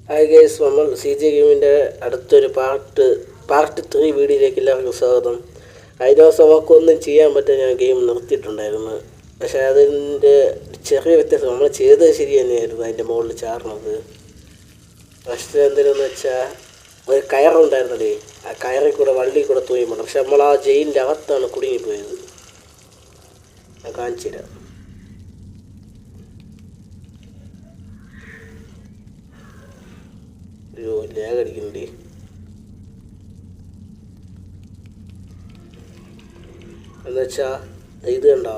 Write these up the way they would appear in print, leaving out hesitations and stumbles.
Hi guys, നമ്മൾ C G ഗെയിമിൻ്റെ അടുത്തൊരു പാർട്ട് 3 വീഡിയോയിലേക്ക് എല്ലാവർക്കും സ്വാഗതം. കഴിഞ്ഞ ദിവസം നമുക്കൊന്നും ചെയ്യാൻ പറ്റാൻ ഞാൻ ഗെയിം നിർത്തിയിട്ടുണ്ടായിരുന്നു. പക്ഷേ അതിൻ്റെ ചെറിയ വ്യത്യാസം, നമ്മൾ ചെയ്തത് ശരി തന്നെയായിരുന്നു. അതിൻ്റെ മുകളിൽ ചാടുന്നത് ഫസ്റ്റ് എന്തിനെന്ന് വെച്ചാൽ ഒരു കയറുണ്ടായിരുന്നല്ലേ, ആ കയറിൽ കൂടെ വള്ളിയിൽ കൂടെ തൂങ്ങി പോകണം. പക്ഷെ നമ്മൾ ആ ജയിലിൻ്റെ അകത്താണ് കുടുങ്ങിപ്പോയത്. ഞാൻ കാണിച്ചു തരാം. അയ്യോ, ലാഗ് അടിക്കുന്നുണ്ട്. എന്നുവെച്ചാൽ ഇത് കണ്ടോ,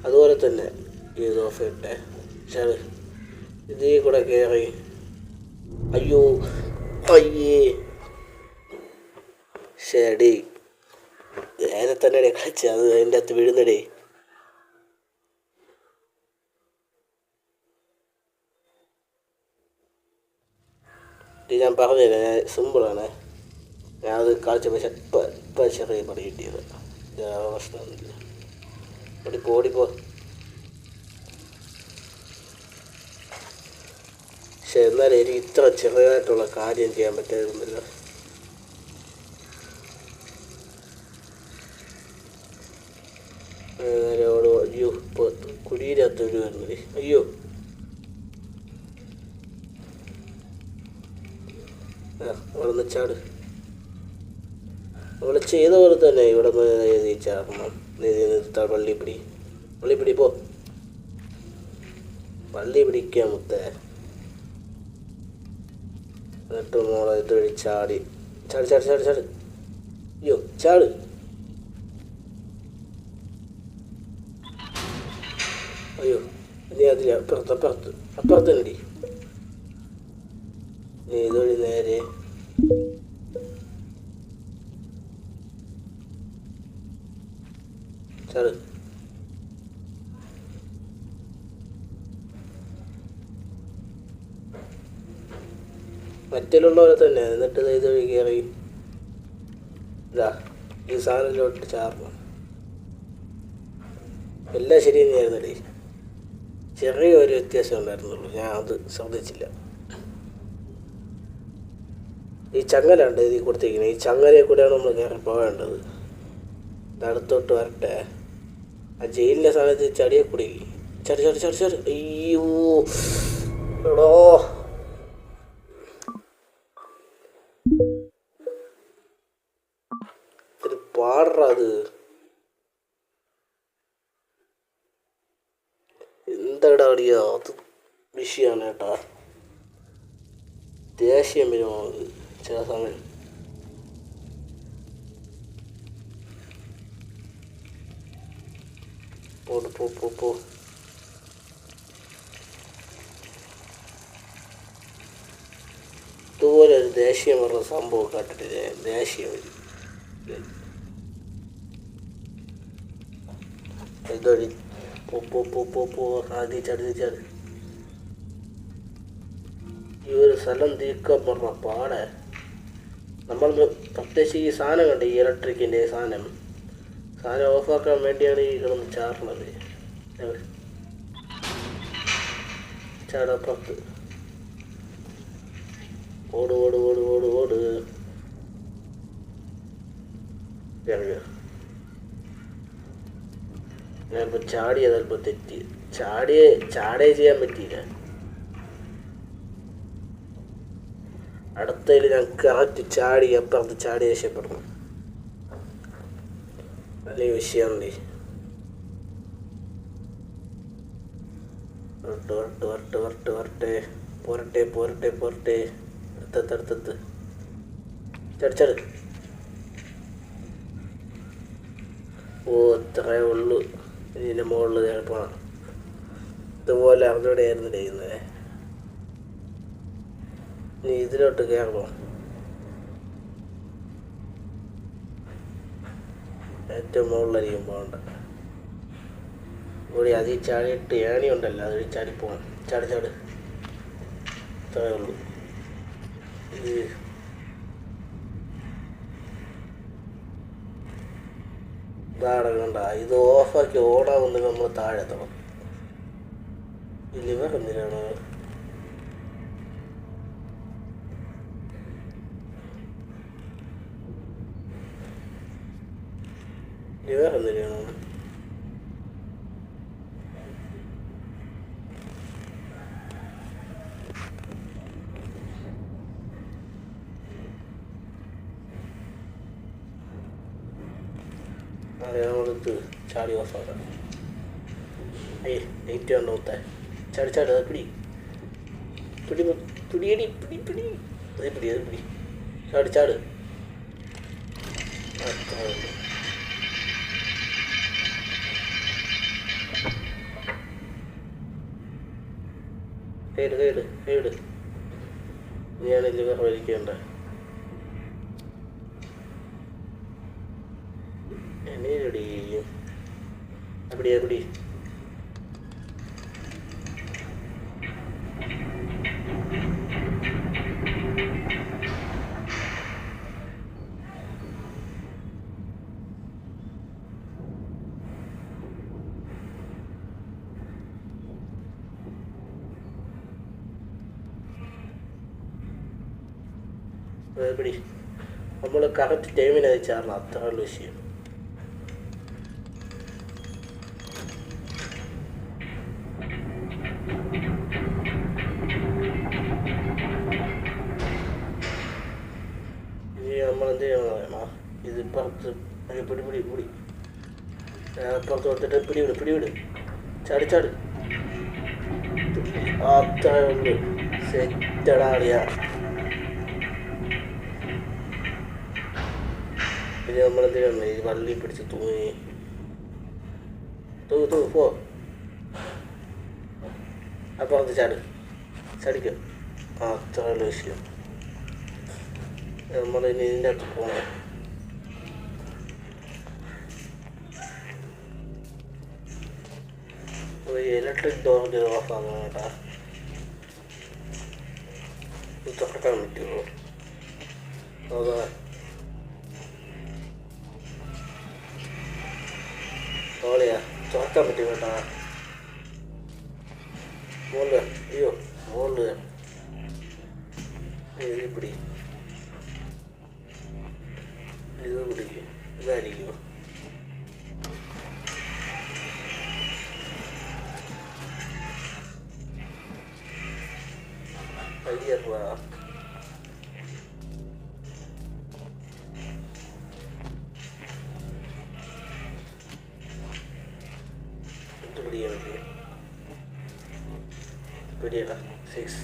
അതുപോലെ തന്നെ ഇത് ഓഫ് ഇട്ടെ ചാട്, ഇതിൽ കൂടെ കയറി. അയ്യോ അയ്യേ, ശരി നേരെ തന്നെ കളിച്ച അത് അതിൻ്റെ അകത്ത് വീഴുന്നടേ. ഞാൻ പറഞ്ഞുതരാം, ഞാൻ സിമ്പിളാണ്. ഞാൻ അത് കളിച്ചപ്പോൾ ഇപ്പം ചെറിയ പണി കിട്ടിയത്. പ്രശ്നമൊന്നുമില്ല. ഓടിപ്പോ. പക്ഷെ എന്നാലും എനിക്ക് ഇത്ര ചെറിയതായിട്ടുള്ള കാര്യം ചെയ്യാൻ പറ്റായിരുന്നില്ല. അയ്യോ, ഇപ്പോൾ കുടിയിലകത്ത് വരുന്നത്. അയ്യോ, അവിടെ നിന്ന് ചാട്. നമ്മൾ ചെയ്ത പോലെ തന്നെ ഇവിടെ നിന്ന് എഴുതി ചാടണം. നിർത്താൻ വള്ളി പോ, വള്ളി പിടിക്കാൻ മുത്തേ. എന്നിട്ട് മോളെ ഇതുവഴി ചാടി. അയ്യോ, ചാട്. അയ്യോ, നീ അതിൽ അപ്പുറത്തടി. നീ ഇതുവഴി നേരെ ചാട്. മറ്റിലുള്ളവരെ തന്നെ. എന്നിട്ട് ഇതുവഴി കയറി ഇതാ ഈ സാധനത്തിലോട്ട് ചാടണം. എല്ലാം ശരി തന്നെയായിരുന്നല്ലേ, ചെറിയൊരു വ്യത്യാസം ഉണ്ടായിരുന്നുള്ളൂ. ഞാൻ അത് ശ്രദ്ധിച്ചില്ല. ഈ ചങ്ങലുണ്ട് ഇതിൽ കൊടുത്തിരിക്കുന്നത്. ഈ ചങ്ങലയെ കൂടെയാണ് നമ്മൾ കയറി പോകേണ്ടത്. അടുത്തോട്ട് വരട്ടെ. ആ ജയിലിൻ്റെ സമയത്ത് ചടിയെ കൂടി ചടി. അയ്യോ എടോ, ഒരു പാടാ അത്. എന്താടാ അടിയാ, അത് വിഷയമാണ് കേട്ടാ. ദേഷ്യം വരുമോ ചില സമയം. പോ. ഇതുപോലെ ഒരു ദേഷ്യം പറഞ്ഞ സംഭവം കേട്ടിട്ടില്ലേ? ദേഷ്യം വരും. ഇതൊരു പോ ആദ്യം ചടി. ഈ ഒരു സ്ഥലം തീക്കാൻ പറഞ്ഞ പാടെ. നമ്മൾ പ്രത്യേകിച്ച് ഈ സാധനം കണ്ട്, ഈ ഇലക്ട്രിക്കിൻ്റെ സാധനം ഓഫാക്കാൻ വേണ്ടിയാണ് ഈ കിടന്ന് ചാടണത്. ചാടപ്പുറത്ത് ഓട്. ഞാനിപ്പോൾ ചാടിയത് അല്പം തെറ്റി. ചാടേ ചെയ്യാൻ പറ്റിയില്ല. അടുത്തതിൽ ഞാൻ കറക്റ്റ് ചാടി അപ്പുറത്ത് ചാടി രക്ഷപ്പെടുന്നു. വലിയ വിഷയമുണ്ട്. പോരട്ടെ. അടുത്തടുത്ത് ചട്. ഓ, അത്രേ ഉള്ളൂ. ഇതിൻ്റെ മുകളിൽ കയറി പോകണം. ഇതുപോലെ അറിഞ്ഞൂടെയായിരുന്നു ചെയ്യുന്നത്. നീ ഇതിലോട്ട് കയറണോ? ഏറ്റവും മുകളിലായിരിക്കും പോകണ്ട. ഇവിടെ അതിൽ ചാടിയിട്ട് ഏണി ഉണ്ടല്ലോ, അതിൽ ചാടിപ്പോകണം. ചാട്. ഇത്രേ ഉള്ളൂ. ഇതാടങ്ങണ്ട. ഇത് ഓഫാക്കി ഓടാവുന്ന നമ്മൾ താഴെ എത്തണം. ഈ ലിവർ എന്തിനാണ്? വേറെ എന്തിനാണ് അറിയാമടുത്ത് ചാടി ഓഫാക്കാം. അയ്യേ ലേറ്റ് വേണ്ട മൊത്തേ ചാടി ചാടി അത് പിടി പിടി പിടിയടി പിടി പിടി അത് പിടി അത് പിടി ചാടി ചാട് കേട് കേട് കേട് നീയാണില്ല വേറെ വലിക്കേണ്ട എന്നേടി അപ്പടി അപ്പടി പിടി നമ്മൾ കറക്റ്റ് ടൈമിന് അത് ചേർന്ന് അത്രയുള്ള വിഷയം. ഇനി നമ്മളെന്ത് ചെയ്യണമെന്ന് അറിയണോ? ഇതിപ്പുറത്ത് പിടി പിടി പിടി അപ്പുറത്ത് കൊടുത്തിട്ട് പിടിവിട് പിടിവിട് ചാടി ചാടി അത്രേ ഉള്ളു. സെറ്റടാളിയാ. പിന്നെ നമ്മളെന്ത് ചെയ്യണം? ഈ വള്ളി പിടിച്ച് തൂങ്ങി തൂ പോ അപ്പുറത്ത് ചാട് ചടിക്കും. അത്രയുള്ള വിഷയം. നമ്മളിനി ഇതിൻ്റെ അകത്ത് പോകണം. ഇലക്ട്രിക് ഡോറിൻ്റെ ഓഫാകണം കേട്ടാ. ഇത് തുറക്കാൻ പറ്റുമോ? അതാ ഓളിയാ തുറക്കാൻ പറ്റും കേട്ടാ. മോള് അയ്യോ മോള് ഇത് പിടി ഇത് പിടിക്കും. ഇതായിരിക്കുമോ? അയ്യപ്പാ എന്ത് പിടിയാ പിടിയല്ല 6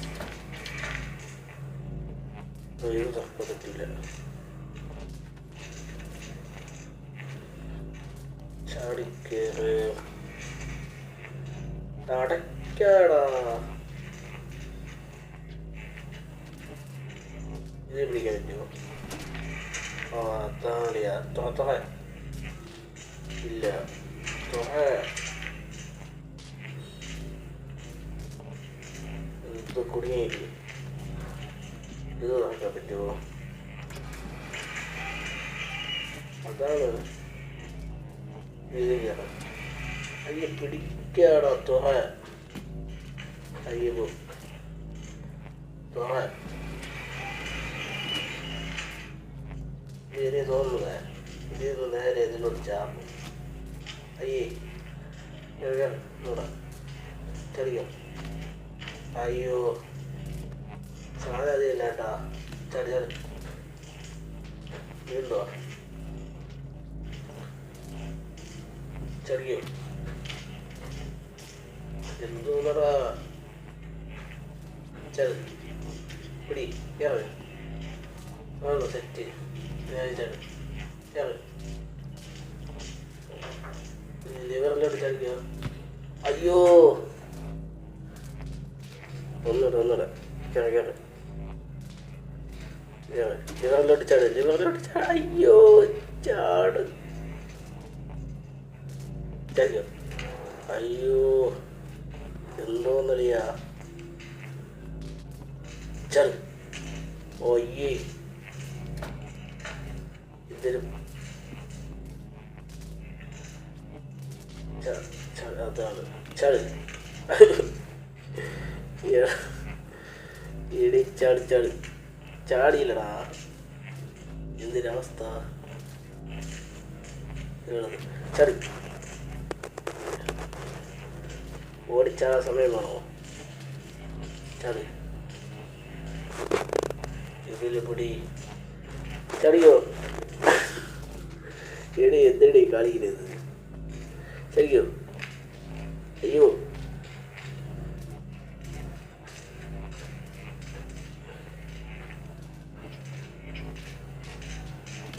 ഇത് തുറക്കാൻ പറ്റില്ല. ചാടിക്കേറ് അടയ്ക്കാടാ. ഇത് പിടിക്കാൻ പറ്റുമോ? അതാളിയാ തുറ ഇല്ല തുറ. ഇത് കുടുങ്ങിയില്ല. ഇത് തുറക്കാൻ പറ്റുമോ? അതാണ് ഇത് കയറാം. അയ്യ പിടിക്കാടാ തുറ. അയ്യോ തുറ. ഇതിനെ തോന്നുന്നേ ഇത് നേരെ ഇതിലോട്ട് ചാർന്നു. അയ്യേ ചടിക്കാം. അയ്യോ സാധനം അതില്ല കേട്ടാ. ചടി ചടി വീണ്ടോ ചടിക്കോ എന്തോന്നടാ. ചടി പിടി കയറി ആണോ സെറ്റ്. ലിവറിലോട്ട് ചടിക്കുക. അയ്യോ ഒന്നൂടെ കയറി കയറി ലിവറിലോട്ട് ചാട് ലിവറിലോട്ട് ചാട്. അയ്യോ ചാട് ചടിക്കോ. അയ്യോ എന്തോന്നറിയാ ചട്. ഓയ്യേ ഇതിലും അതാണ് ചട്. ഇടി ചാടി ചാടി ചാടിയില്ലടാ. എന്തിനവസ്ഥ. ചടി ഓടിച്ചാടാൻ സമയം വേണോ? ചടി ഇതിൽ പൊടി ചടിയോ എടി എന്തെടി കളിക്കുന്നത്? ചടിയോ? അയ്യോ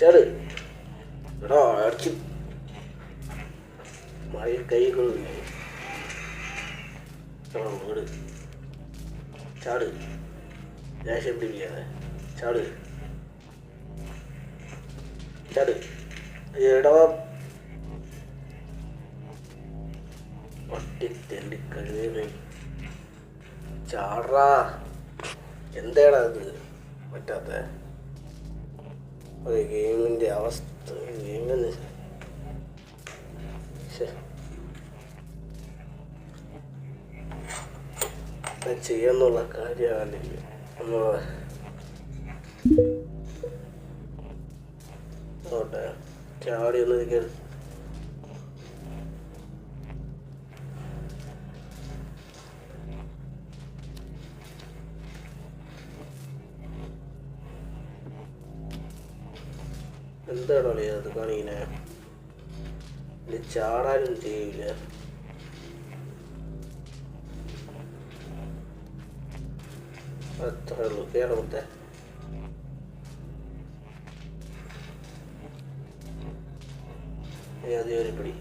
ചട് എടാ അടച്ചു മഴ കൈകളില്ലേ വീട് ചാട് ദേഷ്യം പിടിക്കാതെ ചാട് ചാട് എടാ പട്ടി തെണ്ടി കഴിവേ ചാടാ എന്താടാ ഇത് പറ്റാത്ത ഒരു ഗെയിമിൻ്റെ അവസ്ഥ ഗെയിമിന് ചെയ്യാന്നുള്ള കാര്യമാണില്ല ഓട്ടെ ചാടി ഒന്ന് നിൽക്കരുത്. എന്താണോ അത് കാണിക്കണേ? ഇനി ചാടാനും ചെയ്യില്ല. അത്രേ ഉള്ളൂ. കേരളത്തെ അതേ പിടി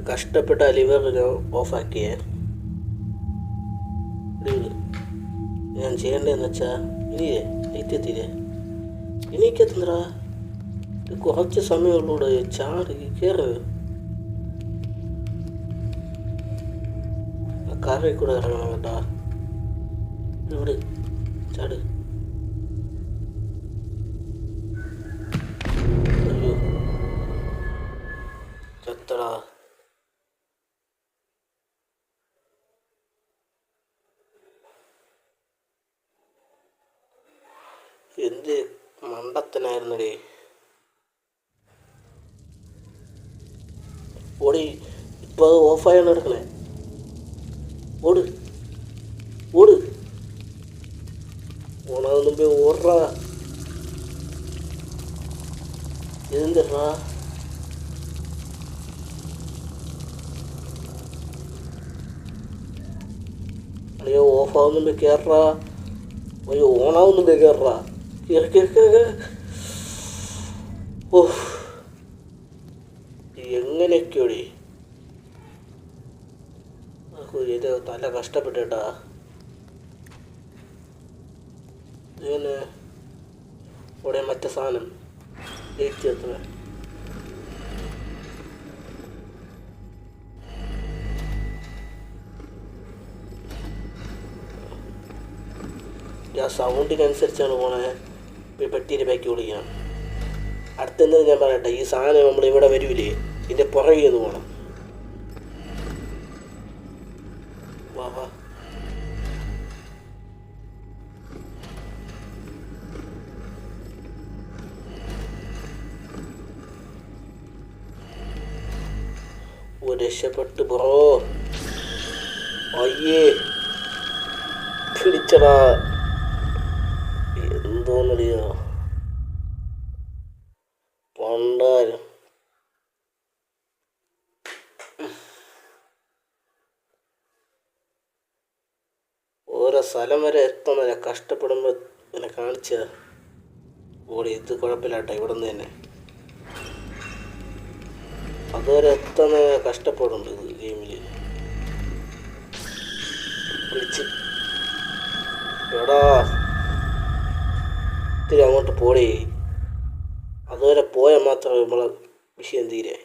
കഷ്ടപ്പെട്ട ലിവർ ഓഫാക്കിയേ. ഞാൻ ചെയ്യേണ്ടതെന്ന് വെച്ചാൽ ഇനിയേ എത്തിയെത്തിയില്ലേ എനിക്കെത്തണ്ടാ കുറച്ച് സമയമുള്ളൂടെ ചാടി കയറ് കാറിൽ കൂടെ ഇറങ്ങണം കേട്ടാ. ഇവിടെ ചാട്. അയ്യോ ചത്തടാ. എന്ത് മണ്ടത്തനായിരുന്നടേ. ഓടി ഇപ്പം അത് ഓഫായാണ് കിടക്കണേ. ഓട് ഓട് ഓണാകുന്ന മുമ്പേ ഓടാ. ഇതെന്താ അയ്യോ ഓഫാകുന്ന മുമ്പേ കയറാ. അയ്യോ ഓണാകുന്ന മുമ്പേ കയറാ. ഓ എങ്ങനെയൊക്കെയോടി ഇത് നല്ല കഷ്ടപ്പെട്ടാ. ഇങ്ങനെ ഇവിടെ മറ്റേ സാധനം ജയിച്ചു എത്ര ആ സൗണ്ടിനനുസരിച്ചാണ് പോണേ. പെട്ടിയുടെ ബാക്കി വിളിക്കണം. അടുത്തെന്തെന്ന് ഞാൻ പറയട്ടെ, ഈ സാധനം നമ്മൾ ഇവിടെ വരൂലേ ഇതിൻ്റെ പുറകെ ഒന്ന് പോകണം. വാ രക്ഷപ്പെട്ട് ബ്രോ. അയ്യേ പിടിച്ചടാ. എന്തോന്നറിയോ പണ്ടാരം. ഓരോ സ്ഥലം വരെ എത്തുന്നില്ല കഷ്ടപ്പെടുമ്പോൾ എന്നെ കാണിച്ച ഓടി. ഇത് കുഴപ്പമില്ലാട്ടോ ഇവിടെ നിന്ന് തന്നെ അതുവരെ എത്തുന്ന കഷ്ടപ്പെടുന്നുണ്ട് ഇത് ഗെയിമിൽ. വിളിച്ച് എടാ ഇത്തിരി അങ്ങോട്ട് പോടേ. അതുവരെ പോയാൽ മാത്രമേ നമ്മളെ വിഷയം തീരെ.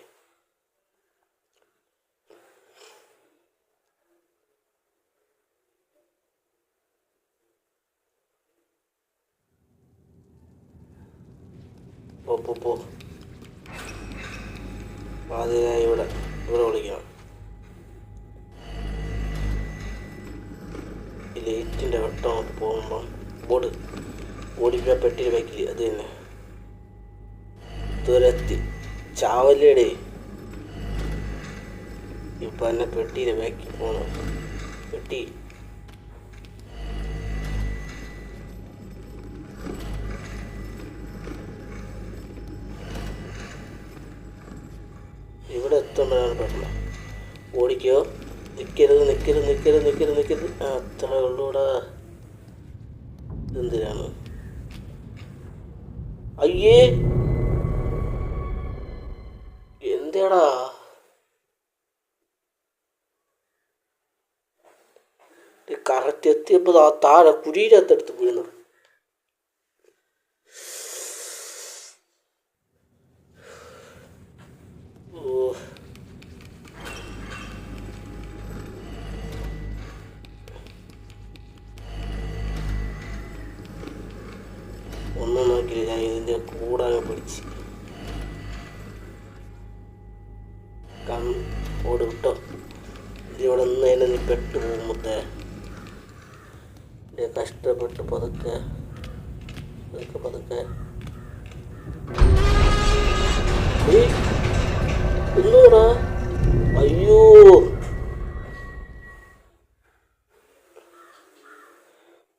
പോ ആദ്യം ഇവിടെ വിളിക്കാം. ഈ ലൈറ്റിൻ്റെ വെട്ടം അങ്ങോട്ട് പോകുമ്പം ബോർഡ് ഓടിക്കാൻ പെട്ടിയിൽ വയ്ക്കില്ല. അത് തന്നെ തുരത്തി ചാവല്ലേടേ. ഇപ്പം എന്നെ പെട്ടിയിൽ വയ്ക്കി പോകണം. പെട്ടി ഇവിടെ എത്തുമ്പോഴാണ് പറഞ്ഞത്. ഓടിക്കോ. നിൽക്കരുത്. അത്ര ഉള്ളൂടാ. എന്തിനാണ്? അയ്യേ, എന്തേടാ? കറക്റ്റ് എത്തിയപ്പോൾ ആ താഴെ കുഴിയിലത്തെടുത്ത് വീണു. ഒന്നും നോക്കിയില്ല, ഞാൻ ഇതിൻ്റെ കൂടെ പിടിച്ച് ഓട് വിട്ടോ. ഇതിവിടെ നിന്ന് തന്നെ നീ പെട്ടു പോകുമ്പത്തെ കഷ്ടപ്പെട്ട് പതുക്കെ ഒന്നൂടാ. അയ്യോ,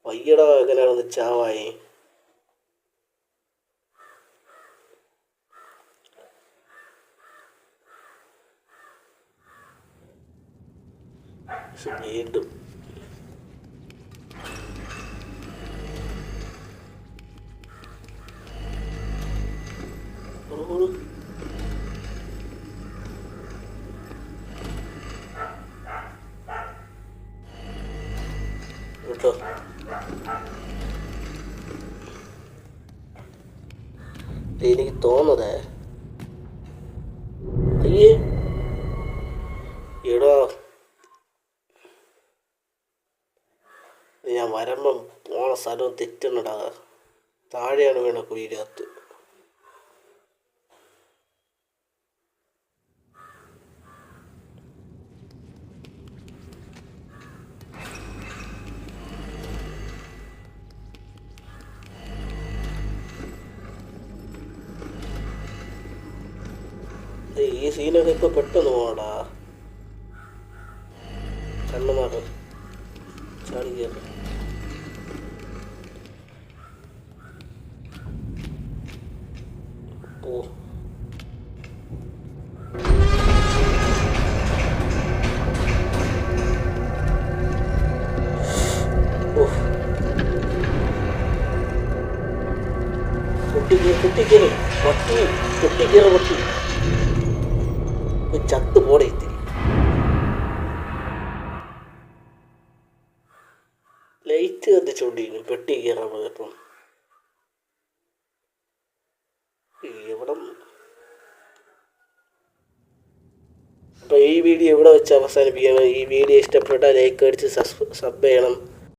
വയ്യടാ. എങ്ങനെയാണെന്ന് ചാവായി. വീണ്ടും കേട്ടോ. എനിക്ക് തോന്നതേ അയ്യേ എടോ, ഞാൻ വരുമ്പം പോണ സ്ഥലവും തെറ്റണടാ. താഴെയാണ് വീണ കുഴിയിനകത്ത്. ഈ സീനൊക്കെ ഇപ്പൊ പെട്ടെന്ന് പോടാ. കണ്ണുമാറ് ചാടി കയറി. ഓ, പൊട്ടിക്കേറി പൊട്ടി ചത്ത് പോടെ. ഇത്തിരി ലൈറ്റ് കത്തിച്ചോണ്ടിരിക്കും പെട്ടി കയറാൻ പോയപ്പം. ഇവിടെ അപ്പോൾ ഈ വീഡിയോ ഇവിടെ വെച്ച് അവസാനിപ്പിക്കുകയാണ്. ഈ വീഡിയോ ഇഷ്ടപ്പെട്ടാൽ ലൈക്ക് അടിച്ച് സബ് ചെയ്യണം.